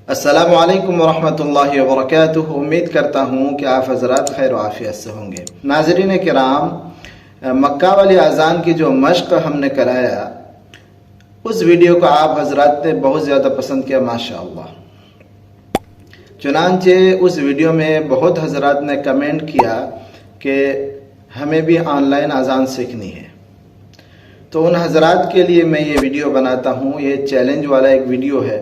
अस्सलामु अलैकुम वरहमतुल्लाहि वबरकातुहू। उम्मीद करता हूँ कि आप हज़रात खैर आफियत से होंगे। नाज़रीन किराम, मक्का वाली अज़ान की जो मश्क हमने कराया, उस वीडियो को आप हज़रात ने बहुत ज़्यादा पसंद किया, माशाअल्लाह। चुनांचे उस वीडियो में बहुत हज़रात ने कमेंट किया कि हमें भी ऑनलाइन अज़ान सीखनी है। तो उन हज़रात के लिए मैं ये वीडियो बनाता हूँ। ये चैलेंज वाला एक वीडियो है।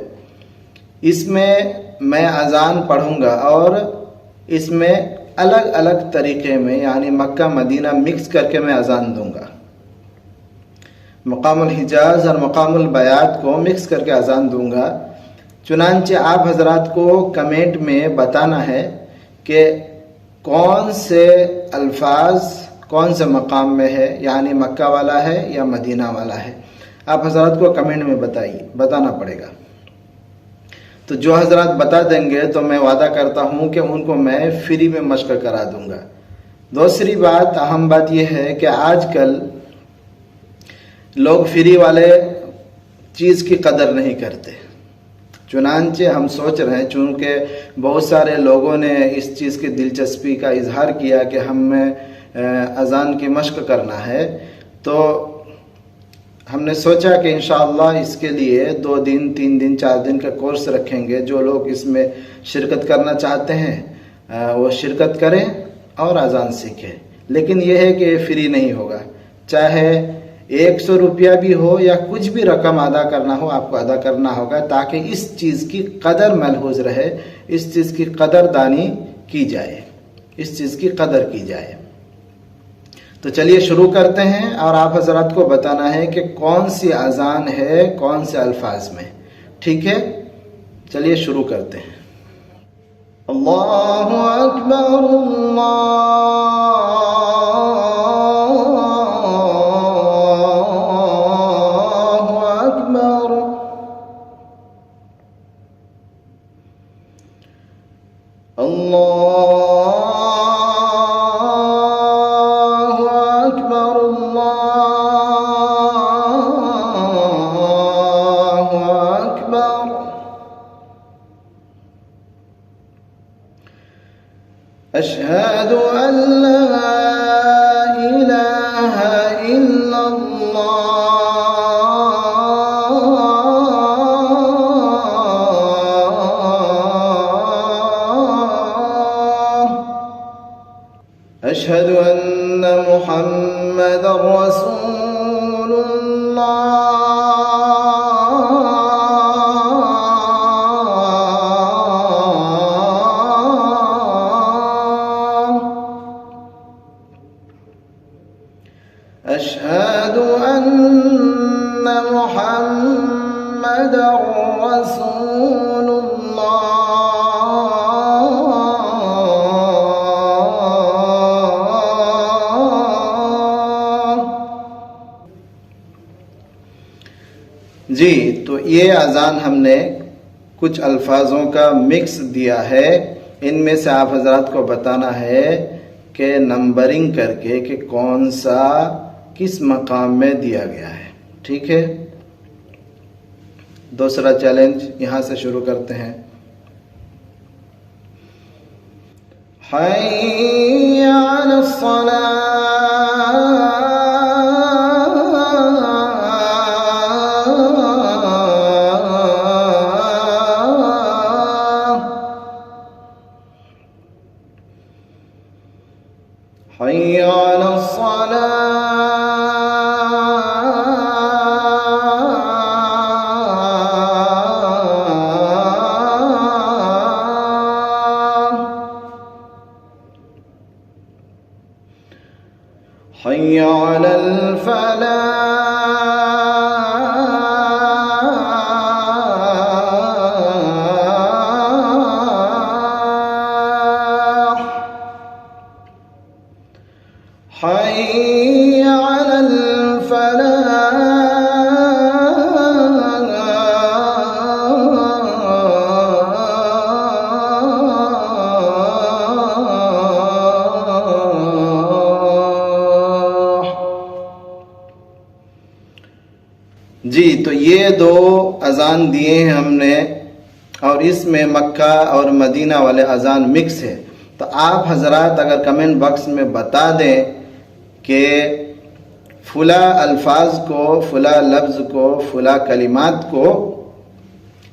इसमें मैं अज़ान पढ़ूँगा और इसमें अलग अलग तरीक़े में, यानी मक्का मदीना मिक्स करके मैं अज़ान दूँगा। मकामुल हिजाज़ और मकामुल बयात को मिक्स करके अज़ान दूँगा। चुनांचे आप हज़रात को कमेंट में बताना है कि कौन से अल्फाज कौन से मकाम में है, यानी मक्का वाला है या मदीना वाला है। आप हज़रात को कमेंट में बताना पड़ेगा। तो जो हज़रात बता देंगे तो मैं वादा करता हूँ कि उनको मैं फ्री में मश्क करा दूँगा। दूसरी बात, अहम बात यह है कि आजकल लोग फ्री वाले चीज़ की कदर नहीं करते। चुनांचे हम सोच रहे हैं, चूँकि बहुत सारे लोगों ने इस चीज़ की दिलचस्पी का इजहार किया कि हमें अज़ान की मश्क करना है, तो हमने सोचा कि इंशाअल्लाह इसके लिए 2 दिन 3 दिन 4 दिन का कोर्स रखेंगे। जो लोग इसमें शिरकत करना चाहते हैं वो शिरकत करें और अज़ान सीखें। लेकिन यह है कि ये फ्री नहीं होगा। चाहे 100 रुपया भी हो या कुछ भी रकम अदा करना हो, आपको अदा करना होगा, ताकि इस चीज़ की कदर महफूज रहे, इस चीज़ की कदरदानी की जाए, इस चीज़ की कदर की जाए। तो चलिए शुरू करते हैं और आप हज़रात को बताना है कि कौन सी अज़ान है, कौन से अल्फाज में। ठीक है, चलिए शुरू करते हैं। अल्लाहु अकबर, अल्लाहु अकबर, अल्लाह अशहदु अल्ला इलाहा इल्लल्लाह, अशहदु अन्ना मुहम्मदर रसूलुल्लाह, अशहदु अन्ना मुहम्मदर रसूलुल्लाह। जी, तो ये अज़ान हमने कुछ अल्फाजों का मिक्स दिया है। इनमें से आप हज़रात को बताना है कि नंबरिंग करके कि कौन सा किस मकाम में दिया गया है। ठीक है, दूसरा चैलेंज यहाँ से शुरू करते हैं। हय्या अलस्सलाह, हय्या अलस्सलाह, हय्या अलल फलाह, हय्या अलल फलाह। जी, तो ये दो अजान दिए हैं हमने और इसमें मक्का और मदीना वाले अजान मिक्स है। तो आप हजरात अगर कमेंट बॉक्स में बता दें कि फुला अल्फाज को, फुला लफ्ज़ को, फुला कलिमात को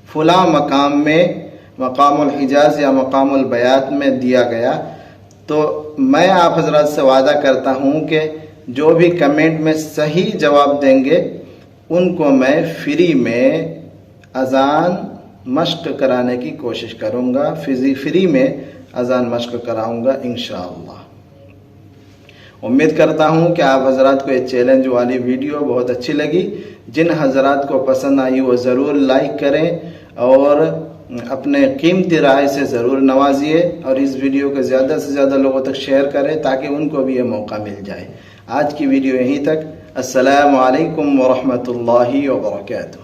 फुला मकाम में, मकामुल हिजाज या मकामुल बयात में दिया गया, तो मैं आप हजरात से वादा करता हूँ कि जो भी कमेंट में सही जवाब देंगे उनको मैं फ्री में अजान मश्क कराने की कोशिश करूँगा, फ्री में अजान मश्क कराऊँगा इंशाअल्लाह। उम्मीद करता हूँ कि आप हजरात को ये चैलेंज वाली वीडियो बहुत अच्छी लगी। जिन हजरात को पसंद आई वो ज़रूर लाइक करें और अपने कीमती राय से ज़रूर नवाजिए और इस वीडियो को ज़्यादा से ज़्यादा लोगों तक शेयर करें ताकि उनको भी ये मौका मिल जाए। आज की वीडियो यहीं तक। अस्सलामु अलैकुम व रहमतुल्लाहि व बरकातुहू।